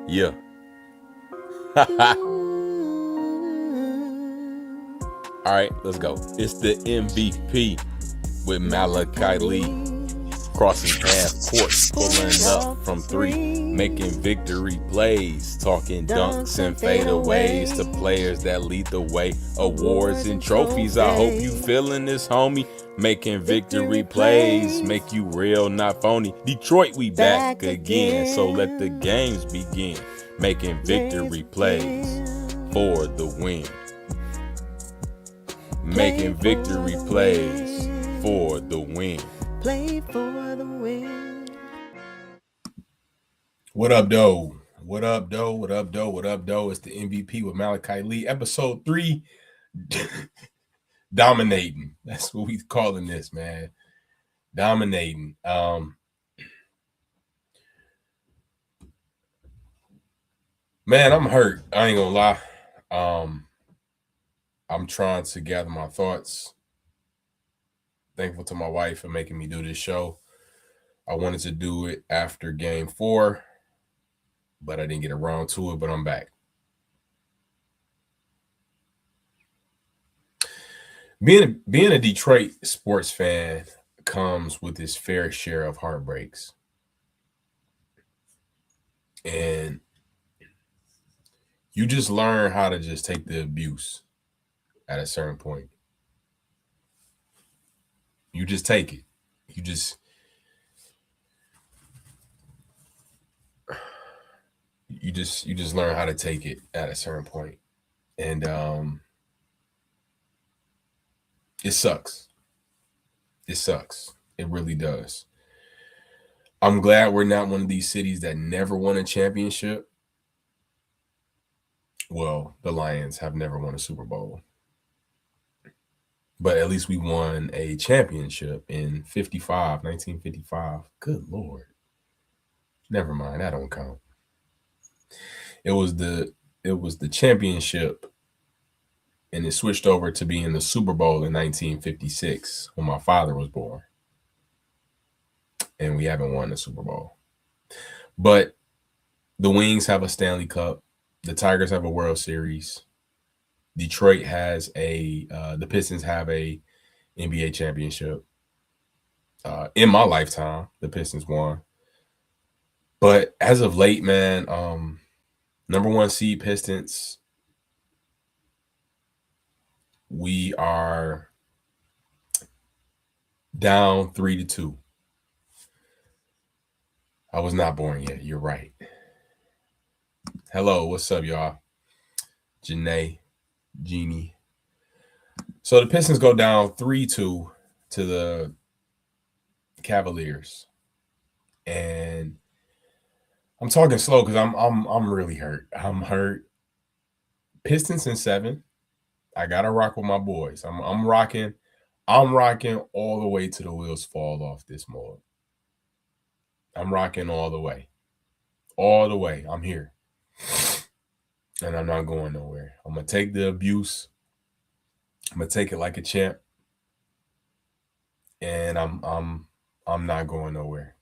Yeah. All right, let's go. It's the MVP with Malachi Lee crossing half court, pulling up from three, making victory plays, talking dunks and fadeaways to players that lead the way. Awards and trophies, I hope you feeling this, homie. Making victory plays, make you real, not phony. Detroit, we back again, so let the games begin. Making victory plays for the win. Making victory plays for the win. Play for the win. What up, though? What up, though? What up, though? What up, though? It's the MVP with Malachi Lee, episode 3. Dominating. That's what we calling this, man. Dominating. Man, I'm hurt. I ain't gonna lie. I'm trying to gather my thoughts. Thankful to my wife for making me do this show. I wanted to do it after game 4, but I didn't get around to it, but I'm back. Being a Detroit sports fan comes with its fair share of heartbreaks. And you just learn how to just take the abuse at a certain point. You just take it. You just learn how to take it at a certain point. And it sucks. It sucks. It really does. I'm glad we're not one of these cities that never won a championship. Well, the Lions have never won a Super Bowl. But at least we won a championship in 1955. Good Lord. Never mind, that don't count. It was the championship, and it switched over to being the Super Bowl in 1956 when my father was born. And we haven't won the Super Bowl. But the Wings have a Stanley Cup. The Tigers have a World Series. Detroit has the Pistons have a NBA championship. In my lifetime, the Pistons won. But as of late, man, number 1 seed Pistons, we are down 3-2. I was not born yet. You're right. Hello, what's up, y'all? Janae, Jeannie. So the Pistons go down 3-2 to the Cavaliers, and I'm talking slow because I'm really hurt. I'm hurt. Pistons in 7. I gotta rock with my boys. I'm rocking. I'm rocking all the way to the wheels fall off this mug. I'm rocking all the way. All the way. I'm here. And I'm not going nowhere. I'm gonna take the abuse. I'm gonna take it like a champ. And I'm not going nowhere.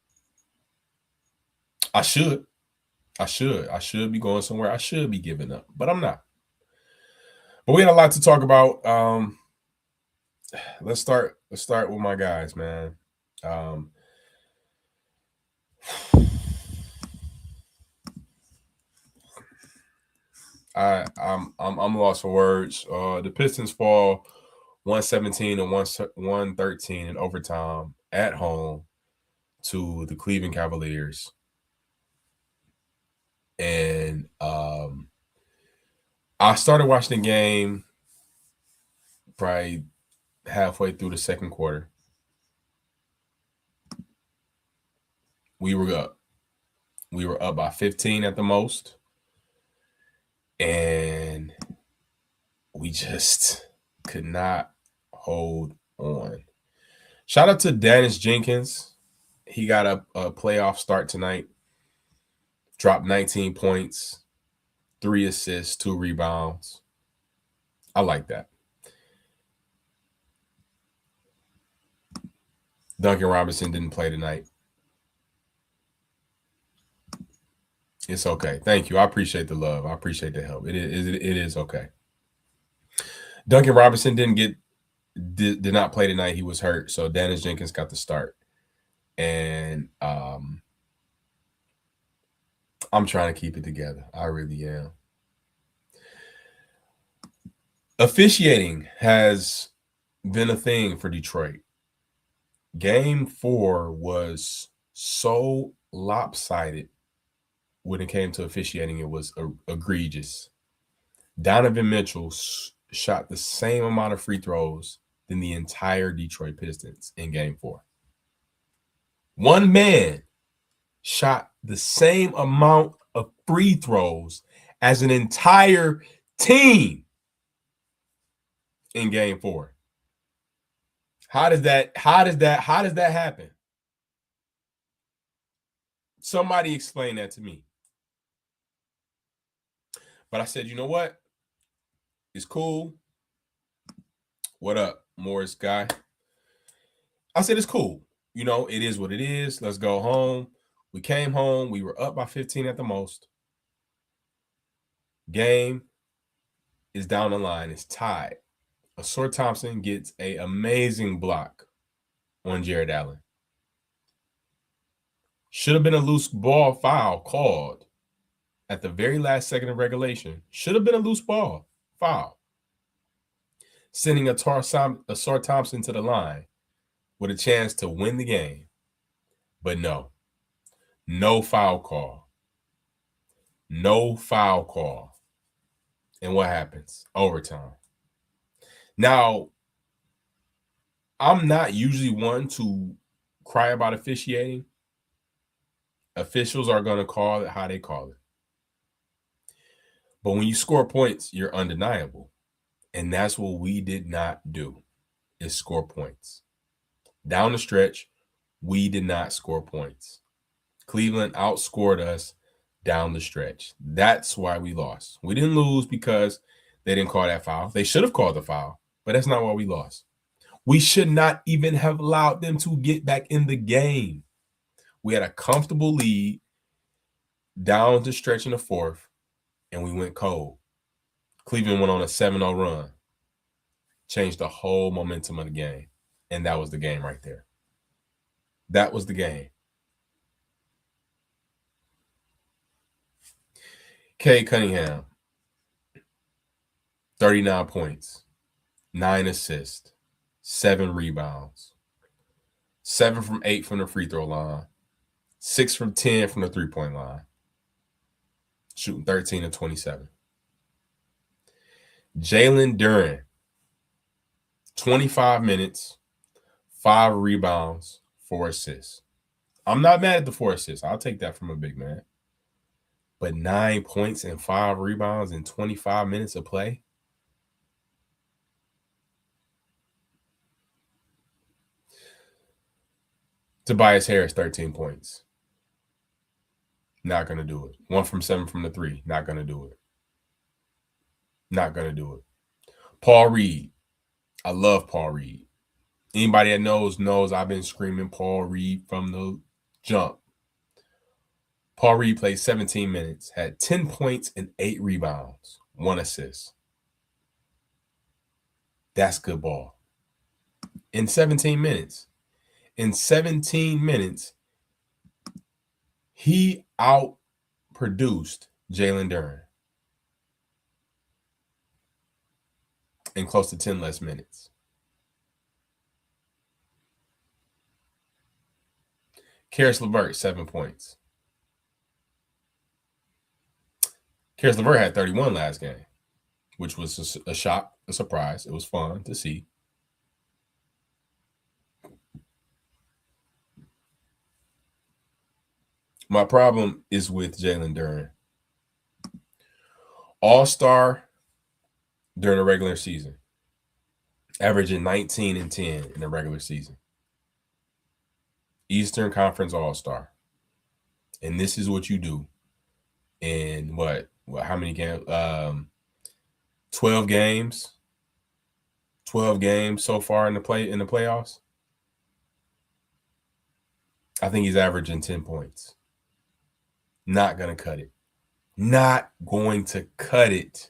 I should be going somewhere. I should be giving up, but I'm not. But we had a lot to talk about. Let's start with my guys, man. I'm lost for words. The Pistons fall 117 and 113 in overtime at home to the Cleveland Cavaliers. And I started watching the game probably halfway through the second quarter. We were up. We were up by 15 at the most. And we just could not hold on. Shout out to Dennis Jenkins. He got a playoff start tonight. Dropped 19 points, 3 assists, 2 rebounds. I like that. Duncan Robinson didn't play tonight. It's okay. Thank you. I appreciate the love. I appreciate the help. It is okay. Duncan Robinson did not play tonight. He was hurt, so Dennis Jenkins got the start. And I'm trying to keep it together. I really am. Officiating has been a thing for Detroit. Game 4 was so lopsided when it came to officiating. It was egregious. Donovan Mitchell shot the same amount of free throws than the entire Detroit Pistons in Game 4. One man shot the same amount of free throws as an entire team in Game 4. How does that happen? Somebody explain that to me. But I said, you know what? It's cool. What up, Morris guy? I said, it's cool. You know, it is what it is. Let's go home. We came home. We were up by 15 at the most. Game is down the line. It's tied. Asor Thompson gets an amazing block on Jared Allen. Should have been a loose ball foul called at the very last second of regulation. Should have been a loose ball foul. Sending Asor Thompson to the line with a chance to win the game. But no foul call. No foul call. And what happens? Overtime. Now, I'm not usually one to cry about officiating. Officials are going to call it how they call it. But when you score points, you're undeniable. And that's what we did not do, is score points. Down the stretch, we did not score points. Cleveland outscored us down the stretch. That's why we lost. We didn't lose because they didn't call that foul. They should have called the foul, but that's not why we lost. We should not even have allowed them to get back in the game. We had a comfortable lead down the stretch in the fourth, and we went cold. Cleveland went on a 7-0 run. Changed the whole momentum of the game. And that was the game right there. That was the game. Cade Cunningham, 39 points, 9 assists, 7 rebounds, 7 from 8 from the free throw line, 6 from 10 from the three-point line, shooting 13 of 27. Jalen Duren, 25 minutes, 5 rebounds, 4 assists. I'm not mad at the 4 assists. I'll take that from a big man. But 9 points and 5 rebounds in 25 minutes of play? Tobias Harris, 13 points. Not going to do it. 1 from 7 from the 3. Not going to do it. Not going to do it. Paul Reed. I love Paul Reed. Anybody that knows I've been screaming Paul Reed from the jump. Paul Reed played 17 minutes, had 10 points and 8 rebounds, 1 assist. That's good ball. In 17 minutes. In 17 minutes, he outproduced Jalen Duren in close to 10 less minutes. Karis LeVert, 7 points. Karis LeVert had 31 last game, which was a shock, a surprise. It was fun to see. My problem is with Jalen Duren. All-star during the regular season, averaging 19 and 10 in the regular season. Eastern Conference All-Star. And this is what you do in how many games? 12 games. 12 games so far in the playoffs. I think he's averaging 10 points. Not going to cut it. Not going to cut it.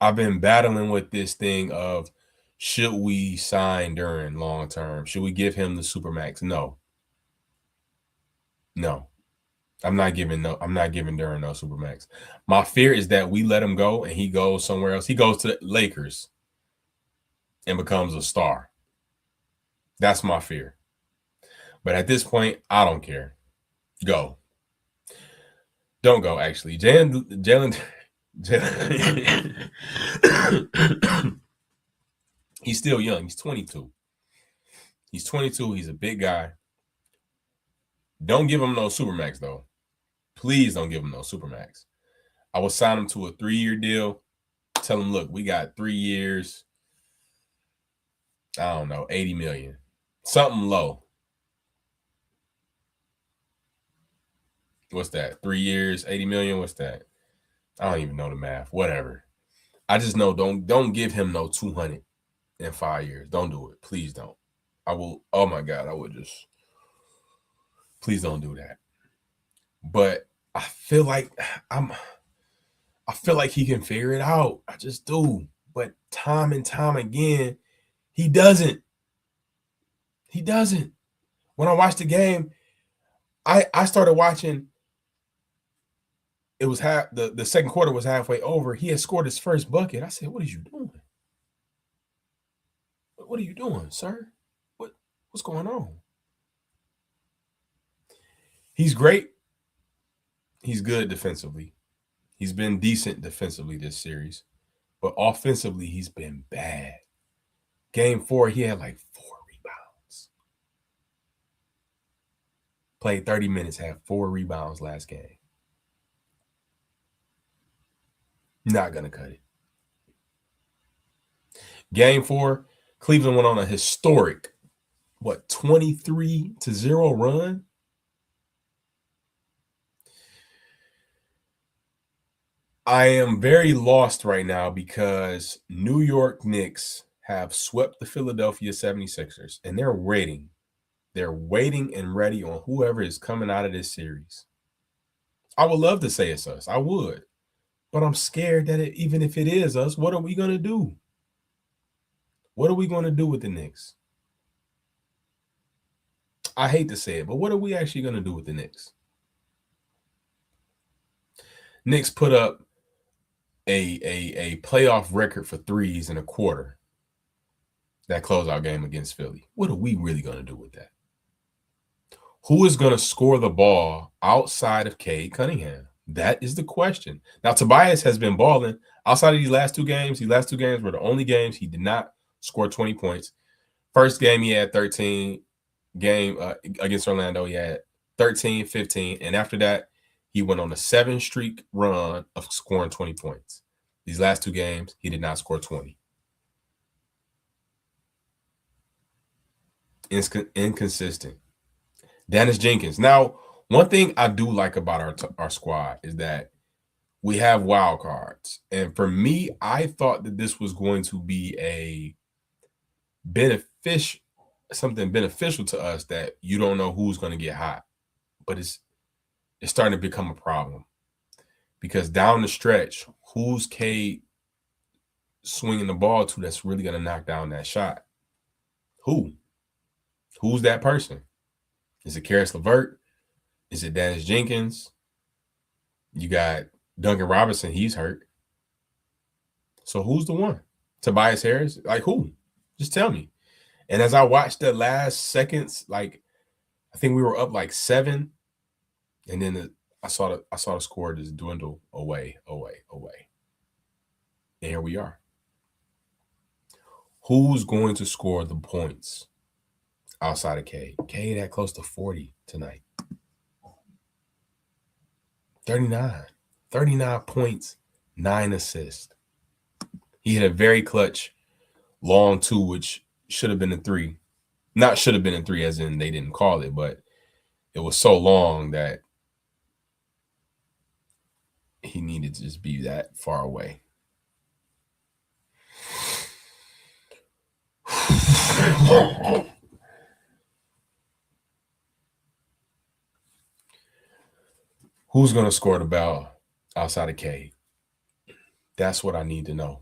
I've been battling with this thing of, should we sign Duren long term? Should we give him the Supermax? No. I'm not giving Duren no Supermax. My fear is that we let him go and he goes somewhere else. He goes to the Lakers and becomes a star. That's my fear. But at this point, I don't care. Go. Don't go, actually. Jalen he's still young. He's 22. He's a big guy. Don't give him no Supermax, though. Please don't give him no Supermax. I will sign him to a 3-year deal. Tell him, look, we got 3 years. I don't know, 80 million. Something low. What's that? 3 years, 80 million? What's that? I don't even know the math. Whatever. I just know don't give him no 200 in 5 years. Don't do it. Please don't. I will. Oh my God, I would just. Please don't do that. But I feel like he can figure it out. I just do. But time and time again, he doesn't. He doesn't. When I watched the game, I started watching. It was the second quarter was halfway over. He had scored his first bucket. I said, "What are you doing? What are you doing, sir? What's going on?" He's great. He's good defensively. He's been decent defensively this series. But offensively, he's been bad. Game 4, he had like 4 rebounds. Played 30 minutes, had 4 rebounds last game. Not going to cut it. Game 4, Cleveland went on a historic, 23-0 run? I am very lost right now because New York Knicks have swept the Philadelphia 76ers, and they're waiting. They're waiting and ready on whoever is coming out of this series. I would love to say it's us. I would. But I'm scared that even if it is us, what are we going to do? What are we going to do with the Knicks? I hate to say it, but what are we actually going to do with the Knicks? Knicks put up a playoff record for threes in a quarter. That closeout game against Philly. What are we really going to do with that? Who is going to score the ball outside of Cade Cunningham? That is the question. Now, Tobias has been balling outside of these last 2 games. These last 2 games were the only games he did not score 20 points. First game, he had 13. Game against Orlando, he had 13, 15. And after that, he went on a 7-streak run of scoring 20 points. These last 2 games, he did not score 20. Inconsistent. Dennis Jenkins. Now, one thing I do like about our squad is that we have wild cards. And for me, I thought that this was going to be something beneficial to us, that you don't know who's going to get hot. But it's starting to become a problem because down the stretch, who's Cade swinging the ball to that's really going to knock down that shot? Who's that person? Is it Karis LeVert? Is it Dennis Jenkins? You got Duncan Robinson. He's hurt. So who's the one? Tobias Harris? Like who? Just tell me. And as I watched the last seconds, like I think we were up like 7, and then I saw the score just dwindle away. And here we are. Who's going to score the points outside of Cade? Cade had close to 40 tonight. 39 points, 9 assists. He had a very clutch long 2, which should have been a 3. Not should have been a 3 as in they didn't call it, but it was so long that he needed to just be that far away. Who's going to score the ball outside of Cade? That's what I need to know.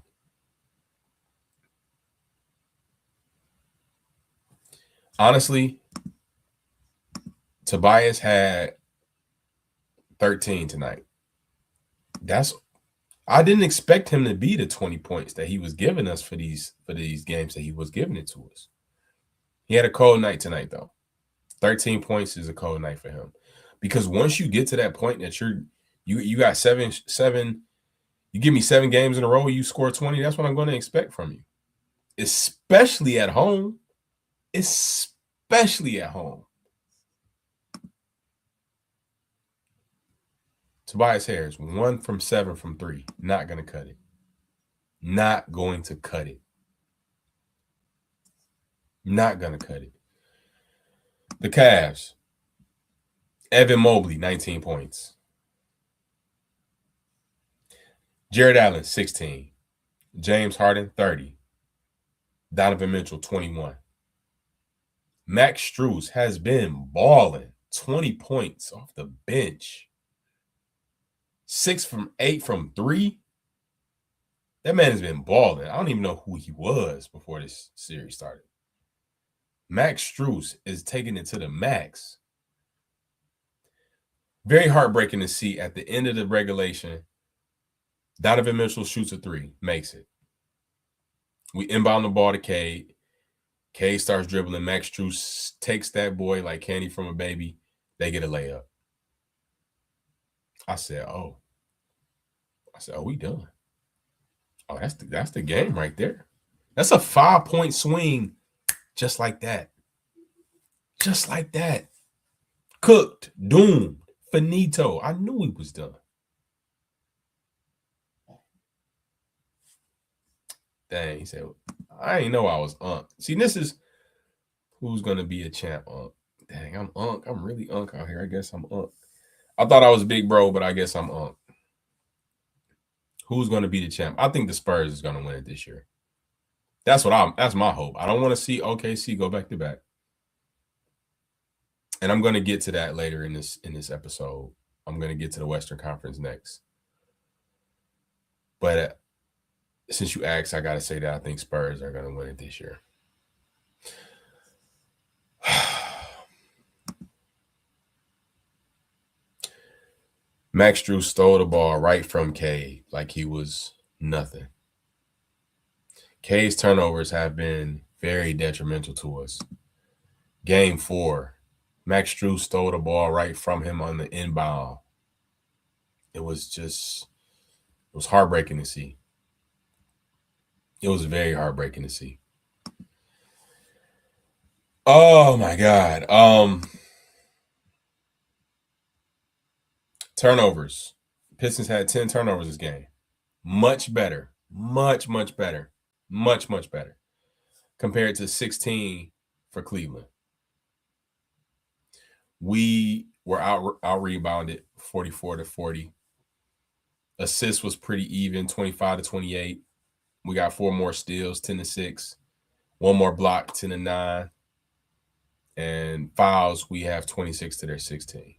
Honestly, Tobias had 13 tonight. I didn't expect him to be the 20 points that he was giving us for these games that he was giving it to us. He had a cold night tonight, though. 13 points is a cold night for him. Because once you get to that point that you got seven, you give me 7 games in a row, you score 20, that's what I'm going to expect from you. Especially at home. Especially at home. Tobias Harris, 1 from 7 from 3. Not going to cut it. Not going to cut it. Not going to cut it. The Cavs. Evan Mobley, 19 points. Jared Allen, 16. James Harden, 30. Donovan Mitchell, 21. Max Strus has been balling. 20 points off the bench. 6 from 8 from 3. That man has been balling. I don't even know who he was before this series started. Max Strus is taking it to the max. Very heartbreaking to see at the end of the regulation, Donovan Mitchell shoots a 3, makes it. We inbound the ball to Cade. Cade starts dribbling. Max Strus takes that boy like candy from a baby. They get a layup. I said, we done. Oh, that's the game right there. That's a 5-point swing just like that. Just like that. Cooked, doomed, finito. I knew he was done. Dang, he said, I ain't know I was unk. See, this is who's going to be a champ, unk. Dang, I'm unk. I'm really unk out here. I guess I'm unk. I thought I was big bro, but I guess I'm unk. Who's going to be the champ? I think the Spurs is going to win it this year. That's my hope. I don't want to see OKC go back to back. And I'm going to get to that later in this episode. I'm going to get to the Western Conference next. But since you asked, I got to say that I think Spurs are going to win it this year. Max Strus stole the ball right from Cade like he was nothing. Cade's turnovers have been very detrimental to us. Game 4, Max Strus stole the ball right from him on the inbound. It was heartbreaking to see. It was very heartbreaking to see. Oh my God. Turnovers. Pistons had 10 turnovers this game. Much better. Much, much better. Much, much better. Compared to 16 for Cleveland. We were out rebounded 44-40. Assists was pretty even, 25-28. We got 4 more steals, 10-6. 1 more block, 10-9. And fouls, we have 26 to their 16.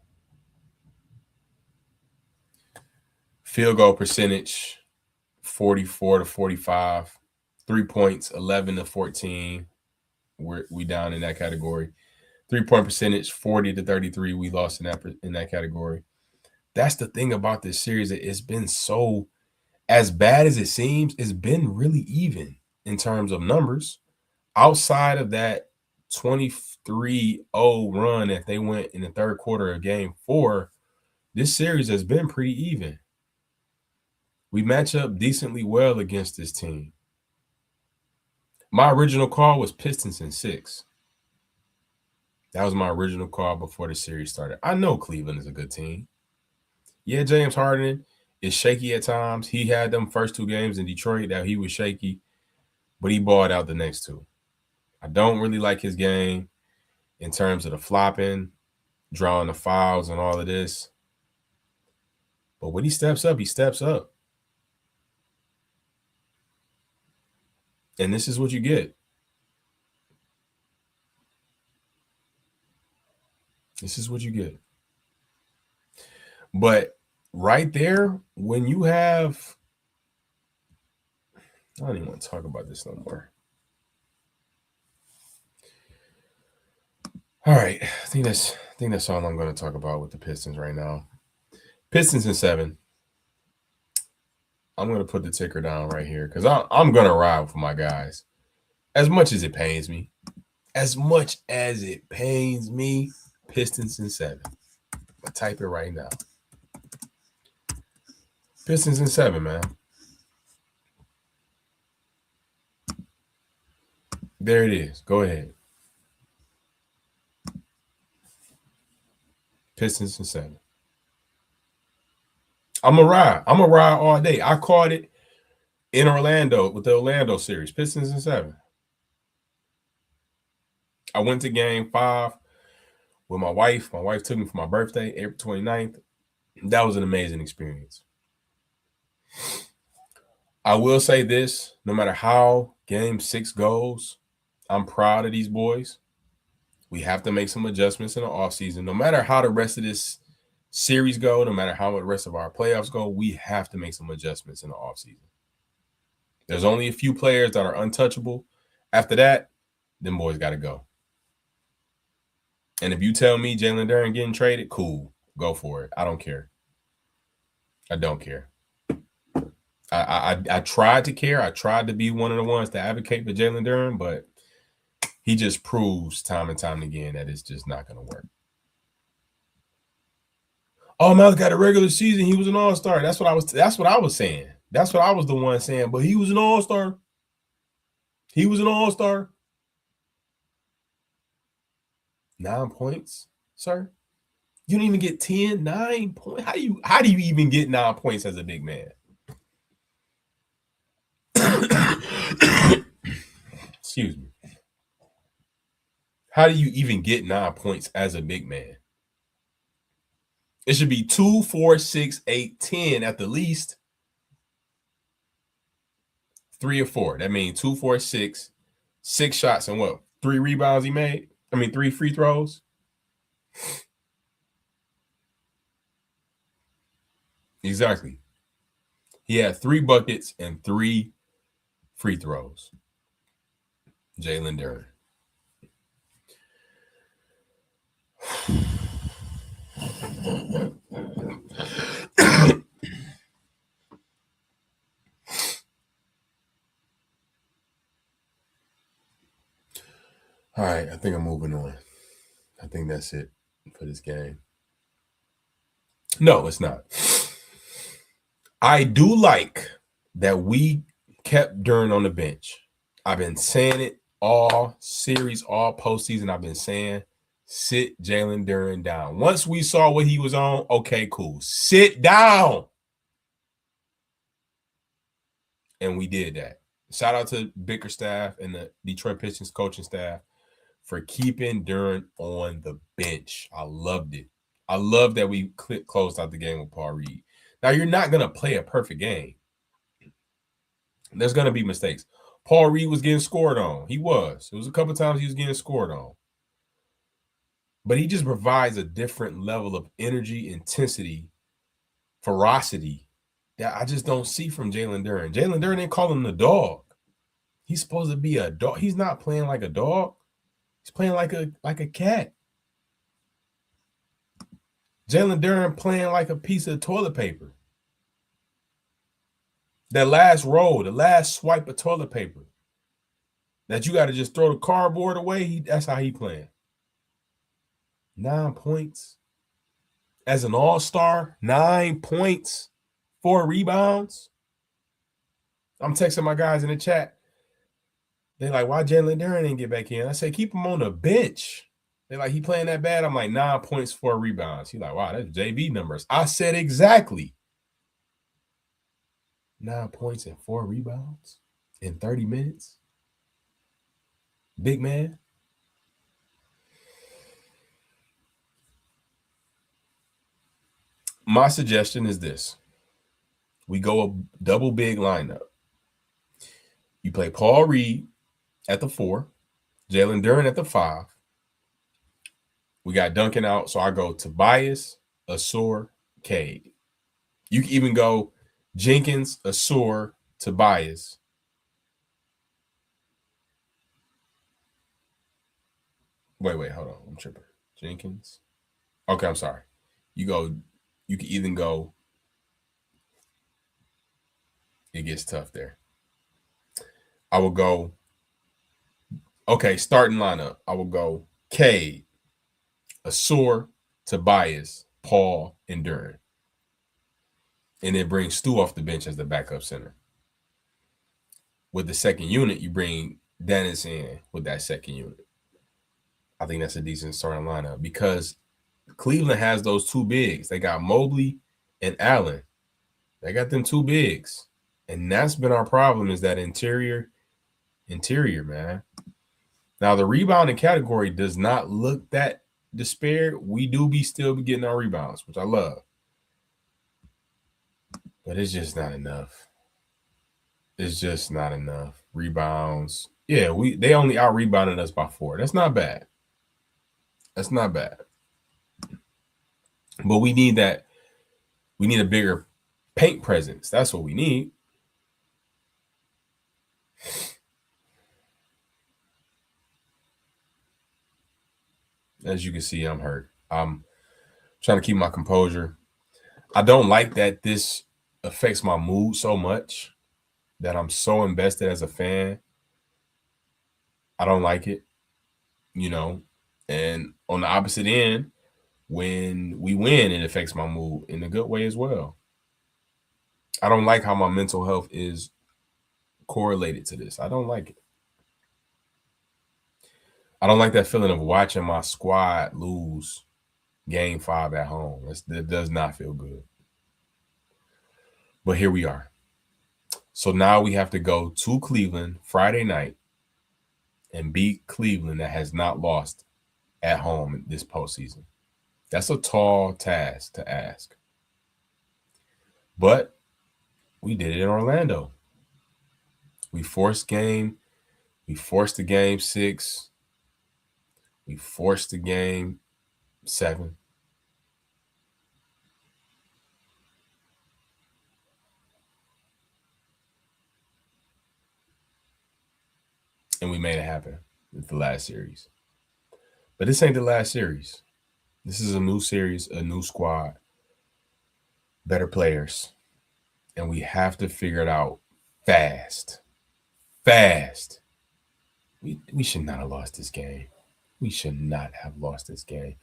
Field goal percentage, 44-45. 3 points, 11-14. We down in that category. 3-point percentage, 40-33. We lost in that category. That's the thing about this series. It's been so, as bad as it seems, it's been really even in terms of numbers. Outside of that 23-0 run that they went in the third quarter of game 4, this series has been pretty even. We match up decently well against this team. My original call was Pistons in 6. That was my original call before the series started. I know Cleveland is a good team. Yeah, James Harden is shaky at times. He had them first 2 games in Detroit that he was shaky, but he balled out the next 2. I don't really like his game in terms of the flopping, drawing the fouls and all of this. But when he steps up, he steps up. And this is what you get. This is what you get. But right there, when you have, I don't even want to talk about this no more. All right, I think that's all I'm going to talk about with the Pistons right now. Pistons in 7. I'm going to put the ticker down right here because I'm going to ride for my guys. As much as it pains me, Pistons in 7. I'll type it right now. Pistons in 7, man. There it is. Go ahead. Pistons in 7. I'm a ride all day. I caught it in Orlando with the Orlando series. Pistons in 7. I went to game 5 with my wife. My wife took me for my birthday, April 29th. That was an amazing experience. I will say this, no matter how game 6 goes, I'm proud of these boys. We have to make some adjustments in the offseason. No matter how the rest of this series go, no matter how the rest of our playoffs go, we have to make some adjustments in the offseason. There's only a few players that are untouchable. After that, them boys got to go. And if you tell me Jalen Duren getting traded, cool. Go for it. I don't care. I don't care. I tried to care. I tried to be one of the ones to advocate for Jalen Duren, but he just proves time and time again that it's just not going to work. Oh, Malachi got a regular season. He was an all-star. That's what I was saying. That's what I was the one saying. But he was an all-star. He was an all-star. 9 points, sir. You didn't even get 10, 9 points. How do you even get 9 points as a big man? Excuse me. How do you even get 9 points as a big man? It should be 2, 4, 6, 8, 10 at the least. 3 or 4. That means 2, 4, 6. 6 shots and what? 3 rebounds he made? 3 free throws? Exactly. He had 3 buckets and 3 free throws. Jalen Duren. All right, I think I'm moving on. I think that's it for this game. No, it's not. I do like that we kept Duren on the bench. I've been saying it all series, all postseason. I've been saying, sit Jalen Duren down. Once we saw what he was on, okay, cool. Sit down. And we did that. Shout out to Bickerstaff and the Detroit Pistons coaching staff for keeping Duren on the bench. I loved it. I love that we closed out the game with Paul Reed. Now, you're not going to play a perfect game. There's going to be mistakes. Paul Reed was getting scored on. He was. It was a couple times he was getting scored on. But he just provides a different level of energy, intensity, ferocity that I just don't see from Jalen Duren. Jalen Duren didn't call him the dog. He's supposed to be a dog. He's not playing like a dog. He's playing like a cat. Jalen Duren playing like a piece of toilet paper. That last roll, the last swipe of toilet paper that you got to just throw the cardboard away, that's how he playing. 9 points. As an all-star, 9 points, 4 rebounds. I'm texting my guys in the chat. They're like, why Jalen Duren didn't get back in? I say, keep him on the bench. They're like, he playing that bad? I'm like, 9 points, 4 rebounds. He's like, wow, that's JV numbers. I said exactly. 9 points and 4 rebounds in 30 minutes. Big man. My suggestion is this. We go a double big lineup. You play Paul Reed at the 4, Jalen Duren at the 5. We got Duncan out, so I go Tobias, Asor, Cade. You can even go Jenkins, Asur, Tobias. Wait, hold on. I'm tripping. Jenkins. Okay, I'm sorry. You can even go. It gets tough there. I will go. Okay, starting lineup. I will go Cade, Asur, Tobias, Paul, and Duran. And then bring Stu off the bench as the backup center. With the second unit, you bring Dennis in with that second unit. I think that's a decent starting lineup because Cleveland has those two bigs. They got Mobley and Allen. They got them two bigs. And that's been our problem is that interior, man. Now, the rebounding category does not look that despaired. We do still be getting our rebounds, which I love. But it's just not enough. It's just not enough. Rebounds. Yeah, they only out-rebounded us by 4. That's not bad. That's not bad. But we need that. We need a bigger paint presence. That's what we need. As you can see, I'm hurt. I'm trying to keep my composure. I don't like that this affects my mood so much, that I'm so invested as a fan. I don't like it, And on the opposite end, when we win, it affects my mood in a good way as well. I don't like how my mental health is correlated to this. I don't like it. I don't like that feeling of watching my squad lose Game 5 at home. That does not feel good. But here we are. So now we have to go to Cleveland Friday night and beat Cleveland that has not lost at home this postseason. That's a tall task to ask. But we did it in Orlando. We forced the game 6. We forced the game 7. And we made it happen with the last series. But this ain't the last series. This is a new series, a new squad, better players. And we have to figure it out fast. Fast. We should not have lost this game. We should not have lost this game.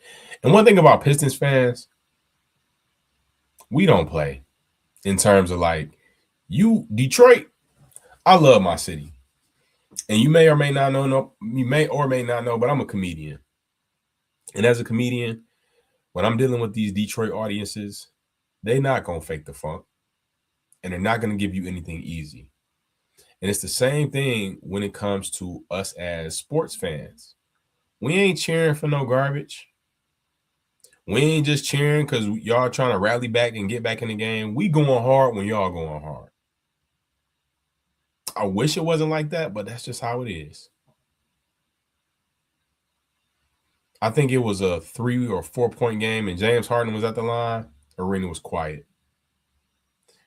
And one thing about Pistons fans, we don't play in terms of Detroit, I love my city. And you may or may not know, but I'm a comedian. And as a comedian, when I'm dealing with these Detroit audiences, they're not going to fake the funk. And they're not going to give you anything easy. And it's the same thing when it comes to us as sports fans. We ain't cheering for no garbage. We ain't just cheering because y'all trying to rally back and get back in the game. We going hard when y'all going hard. I wish it wasn't like that, but that's just how it is. I think it was a 3 or 4 point game and James Harden was at the line. Arena was quiet.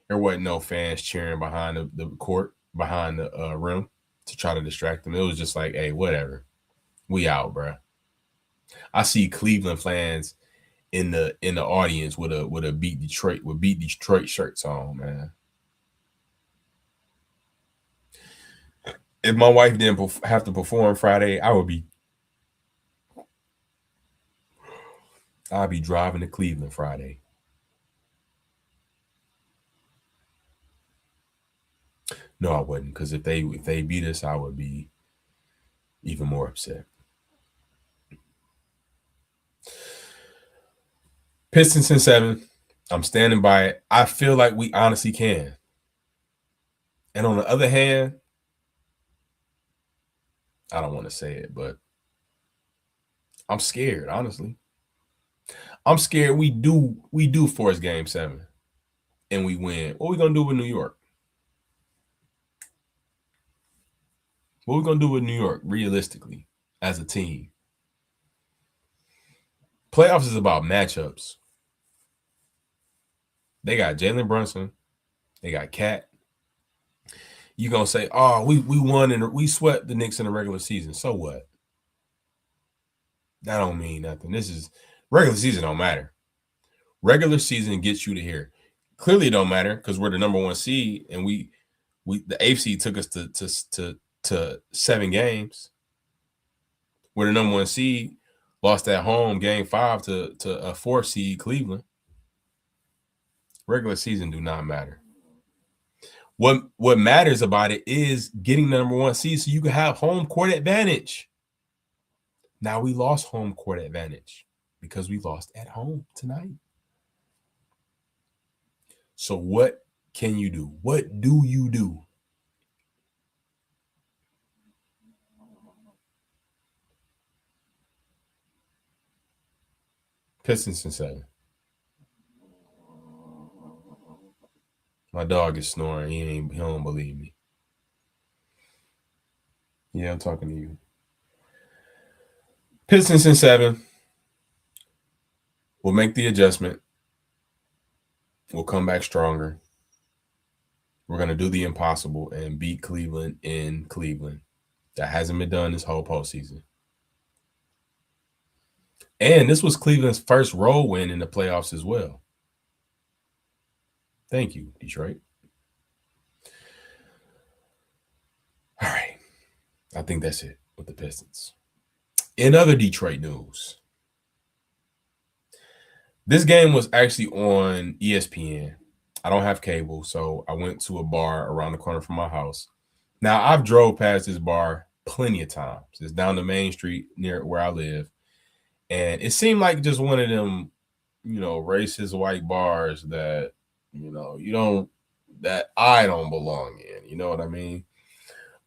There wasn't no fans cheering behind the court, behind the rim to try to distract them. It was just like, hey, whatever. We out, bro. I see Cleveland fans in the audience with beat Detroit shirts on, man. If my wife didn't have to perform Friday, I'd be driving to Cleveland Friday. No, I wouldn't, because if they beat us, I would be even more upset. Pistons in 7. I'm standing by it. I feel like we honestly can. And on the other hand, I don't want to say it, but I'm scared, honestly. I'm scared we do force Game 7 and we win. What are we going to do with New York? What are we going to do with New York, realistically, as a team? Playoffs is about matchups. They got Jalen Brunson. They got Cat. You gonna say, "Oh, we won and we swept the Knicks in the regular season." So what? That don't mean nothing. This is regular season. Don't matter. Regular season gets you to here. Clearly, it don't matter because we're the number one seed, and we the eighth seed took us to 7 games. We're the number one seed. Lost at home, game 5 to a 4th seed Cleveland. Regular season do not matter. What matters about it is getting the number one seed so you can have home court advantage. Now we lost home court advantage because we lost at home tonight. So what can you do? What do you do? Pistons in 7. My dog is snoring. He don't believe me. Yeah, I'm talking to you. Pistons in 7. We'll make the adjustment. We'll come back stronger. We're going to do the impossible and beat Cleveland in Cleveland. That hasn't been done this whole postseason. And this was Cleveland's first road win in the playoffs as well. Thank you, Detroit. All right. I think that's it with the Pistons. In other Detroit news, this game was actually on ESPN. I don't have cable, so I went to a bar around the corner from my house. Now, I've drove past this bar plenty of times. It's down the main street near where I live. And it seemed like just one of them, racist white bars that, that I don't belong in. You know what I mean?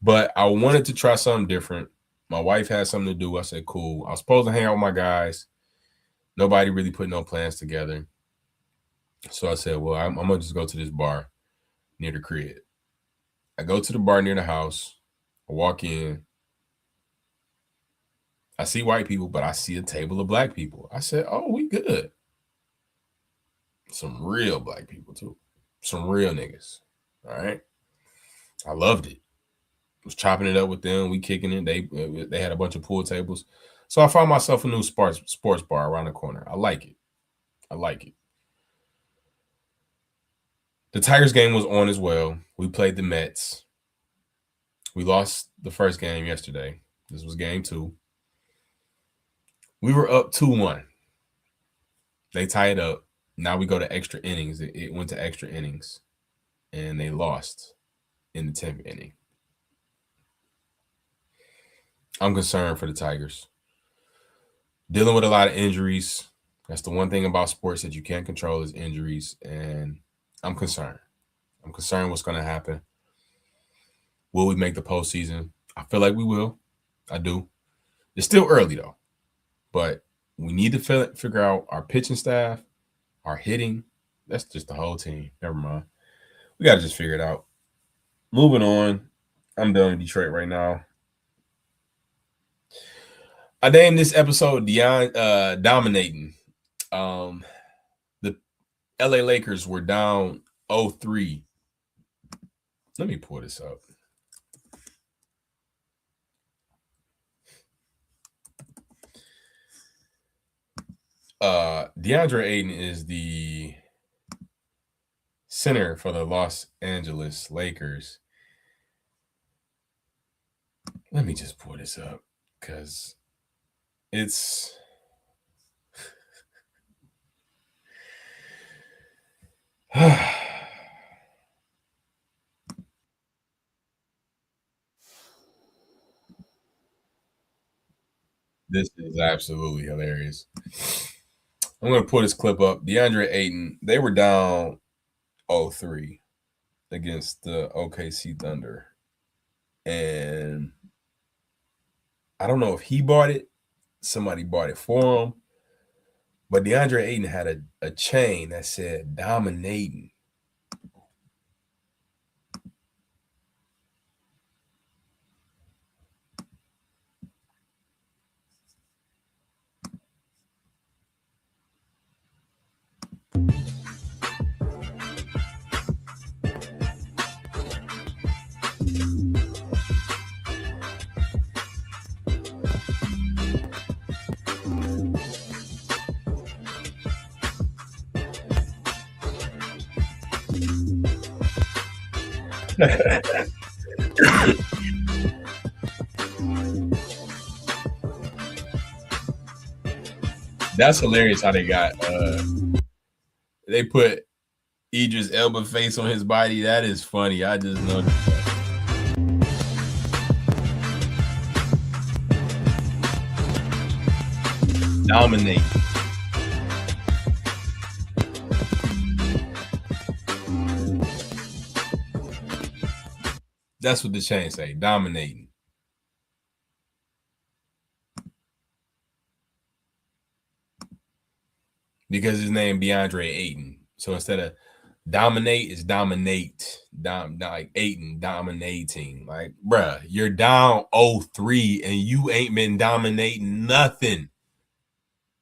But I wanted to try something different. My wife had something to do. I said, cool. I was supposed to hang out with my guys. Nobody really put no plans together. So I said, well, I'm going to just go to this bar near the crib. I go to the bar near the house. I walk in. I see white people, but I see a table of black people. I said, oh, we good. Some real black people, too. Some real niggas. All right. I loved it. Was chopping it up with them. We kicking it. They had a bunch of pool tables. So I found myself a new sports bar around the corner. I like it. The Tigers game was on as well. We played the Mets. We lost the first game yesterday. This was game 2. We were up 2-1. They tied up. Now we go to extra innings. It went to extra innings. And they lost in the 10th inning. I'm concerned for the Tigers. Dealing with a lot of injuries. That's the one thing about sports that you can't control is injuries. And I'm concerned. I'm concerned what's going to happen. Will we make the postseason? I feel like we will. I do. It's still early, though. But we need to figure out our pitching staff, our hitting. That's just the whole team. Never mind. We got to just figure it out. Moving on. I'm done with Detroit right now. I named this episode Dominating. The LA Lakers were down 0-3. Let me pull this up. DeAndre Ayton is the center for the Los Angeles Lakers. Let me just pull this up because it's this is absolutely hilarious. I'm going to pull this clip up. DeAndre Ayton, they were down 0-3 against the OKC Thunder. And I don't know if he bought it. Somebody bought it for him. But DeAndre Ayton had a chain that said dominating. That's hilarious how they put Idris Elba face on his body. That is funny. I just know. Dominate. That's what the chain say. Dominating. Because his name DeAndre Ayton. So instead of dominate, it's dominate. Like Ayton, dominating. Like, bruh, you're down 0-3 and you ain't been dominating nothing.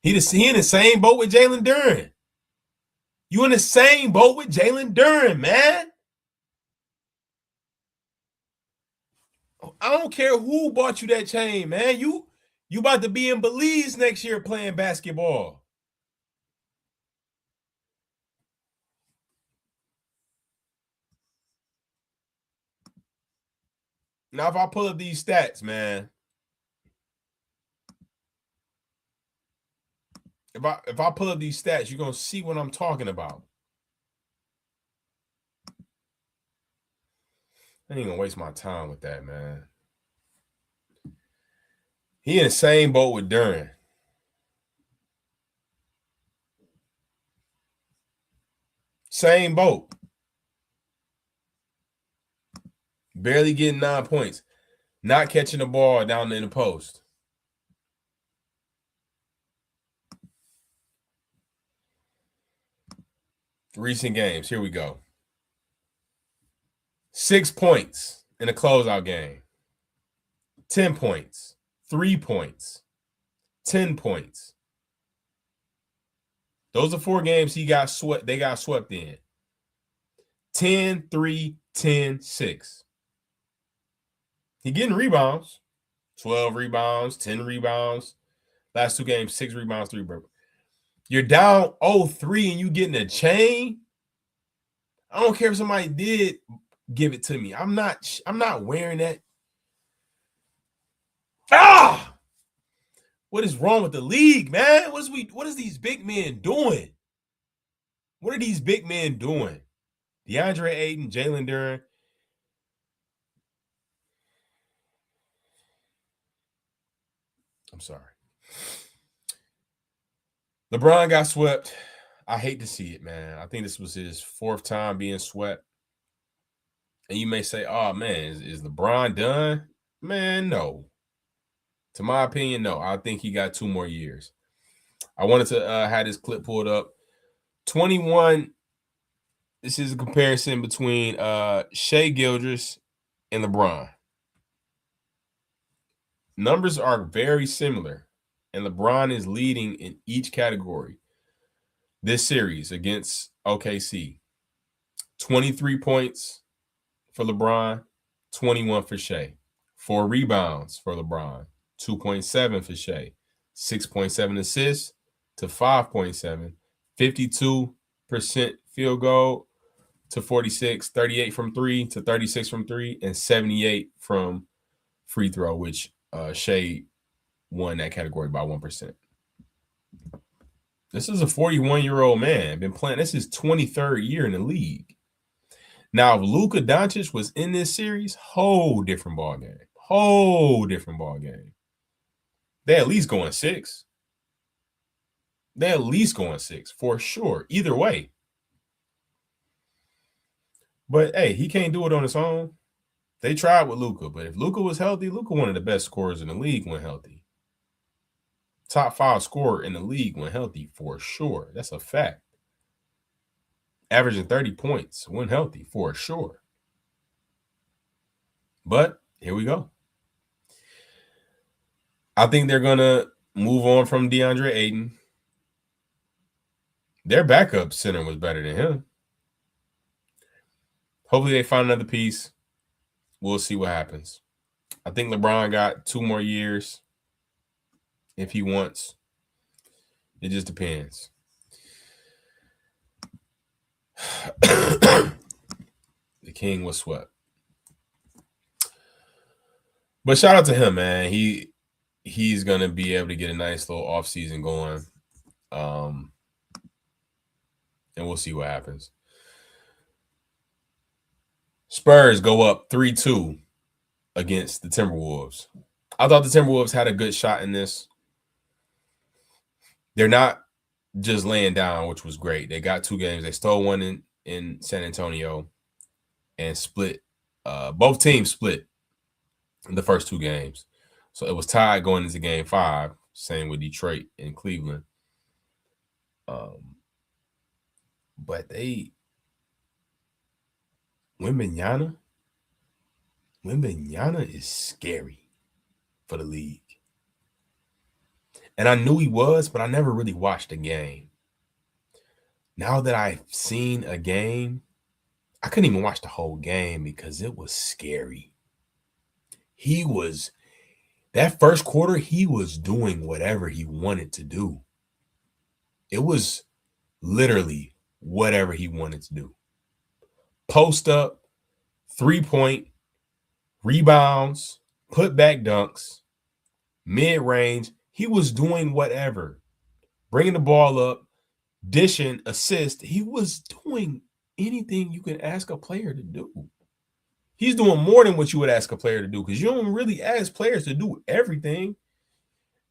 He in the same boat with Jalen Duren. You in the same boat with Jalen Duren, man. I don't care who bought you that chain, man. You about to be in Belize next year playing basketball. Now, if I pull up these stats, man, if I pull up these stats, you're gonna see what I'm talking about. I ain't gonna waste my time with that, man. He in the same boat with Duren. Same boat. Barely getting 9 points. Not catching the ball down in the post. Recent games. Here we go. 6 points in a closeout game. 10 points. 3 points. 10 points. Those are 4 games they got swept in. 10, 3, 10, 6. He getting rebounds. 12 rebounds, 10 rebounds. Last 2 games, 6 rebounds, 3 rebounds. You're down 0-3 and you getting a chain. I don't care if somebody did give it to me. I'm not wearing that. What is wrong with the league, man? What is these big men doing? What are these big men doing? DeAndre Ayton, Jalen Duren. I'm sorry. LeBron got swept. I hate to see it, man. I think this was his 4th time being swept. And you may say, oh, man, is LeBron done? Man, no. To my opinion, no. I think he got 2 more years. I wanted to have this clip pulled up. 21. This is a comparison between Shai Gilgeous and LeBron. Numbers are very similar, and LeBron is leading in each category. This series against OKC, 23 points for LeBron, 21 for Shai. 4 rebounds for LeBron, 2.7 for Shai. 6.7 assists to 5.7. 52% field goal to 46. 38 from 3 to 36 from 3. And 78 from free throw, which Shai won that category by 1%. This is a 41-year-old man. Been playing. This is 23rd year in the league. Now, if Luka Doncic was in this series, whole different ball game. Whole different ball game. They at least going 6. They at least going 6 for sure. Either way. But hey, he can't do it on his own. They tried with Luka, but if Luka was healthy, Luka one of the best scorers in the league when healthy. Top 5 scorer in the league when healthy for sure. That's a fact. Averaging 30 points when healthy for sure. But here we go. I think they're going to move on from DeAndre Ayton. Their backup center was better than him. Hopefully they find another piece. We'll see what happens. I think LeBron got 2 more years if he wants. It just depends. The king was swept. But shout out to him, man. He's gonna be able to get a nice little off season going. And we'll see what happens. Spurs go up 3-2 against the Timberwolves. I thought the Timberwolves had a good shot in this. They're not just laying down, which was great. They got 2 games. They stole one in San Antonio and split. Both teams split in the first 2 games. So it was tied going into game 5. Same with Detroit and Cleveland. But Wembanyama is scary for the league. And I knew he was, but I never really watched a game. Now that I've seen a game, I couldn't even watch the whole game because it was scary. That first quarter, he was doing whatever he wanted to do. It was literally whatever he wanted to do. Post up, 3-point, rebounds, put back dunks, mid-range. He was doing whatever. Bringing the ball up, dishing, assist. He was doing anything you can ask a player to do. He's doing more than what you would ask a player to do because you don't really ask players to do everything.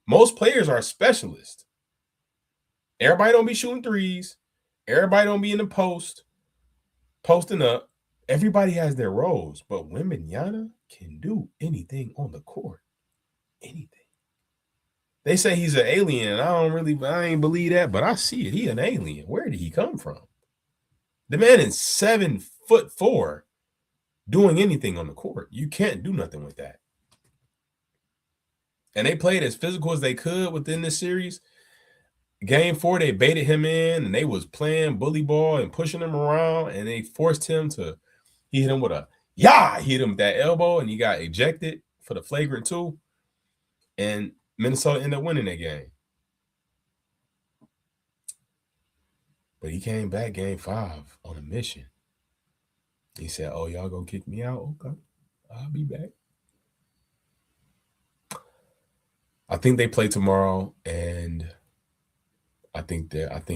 Most players are specialists. Everybody don't be shooting threes. Everybody don't be in the posting up. Everybody has their roles, but Wembanyama can do anything on the court. Anything. They say he's an alien, and I ain't believe that, but I see it. He an alien. Where did he come from? The man is 7'4", doing anything on the court. You can't do nothing with that. And they played as physical as they could within this series. Game 4, they baited him in, and they was playing bully ball and pushing him around, and they forced him to. He hit him with he hit him with that elbow, and he got ejected for the flagrant 2. And Minnesota ended up winning that game. But he came back game 5 on a mission. He said, "Oh, y'all gonna kick me out? Okay, I'll be back." I think they play tomorrow, and I think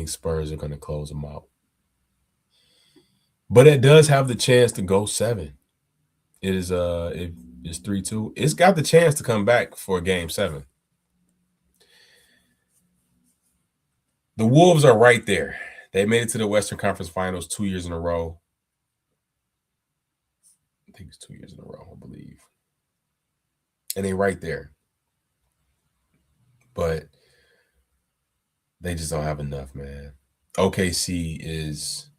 Spurs are going to close them out. But it does have the chance to go 7. It's 3-2. It's got the chance to come back for game 7. The Wolves are right there. They made it to the Western Conference Finals 2 years in a row. I think it's 2 years in a row, I believe. And they're right there. But they just don't have enough, man. OKC is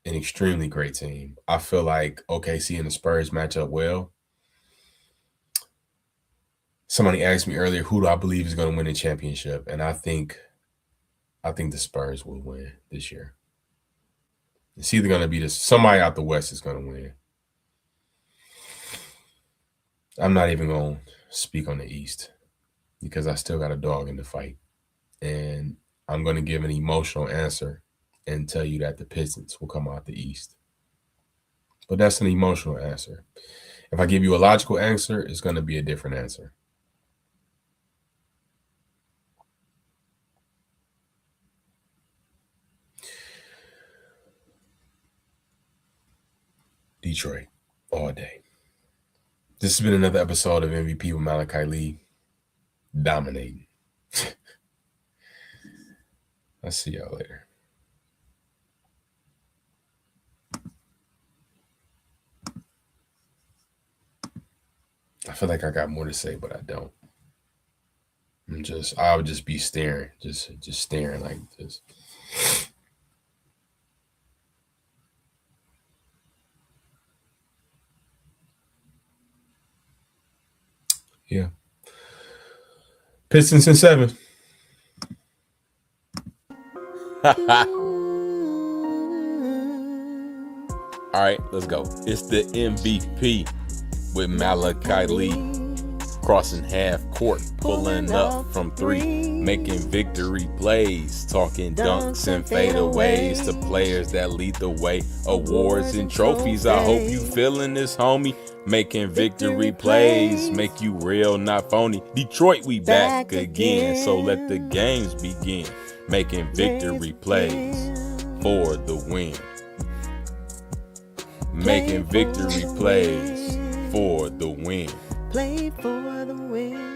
an extremely great team. I feel like OKC and the Spurs match up well. Somebody asked me earlier, who do I believe is going to win the championship? And I think the Spurs will win this year. It's either going to be somebody out the West is going to win. I'm not even going to speak on the East because I still got a dog in the fight. And I'm going to give an emotional answer and tell you that the Pistons will come out the East. But that's an emotional answer. If I give you a logical answer, it's going to be a different answer. Detroit, all day. This has been another episode of M.V.P with Malachi Lee. Dominating. I'll see y'all later. I feel like I got more to say, but I don't. I would just be staring, just staring like this. Yeah. Pistons in 7. All right, let's go. It's the M.V.P with Malachi Lee, crossing half court, pulling up from three, making victory plays, talking dunks and fadeaways to players that lead the way. Awards and trophies, I hope you feeling this, homie. Making victory plays, make you real, not phony. Detroit, we back again, so let the games begin. Making victory plays for the win. Making victory plays for the win. Play for the win.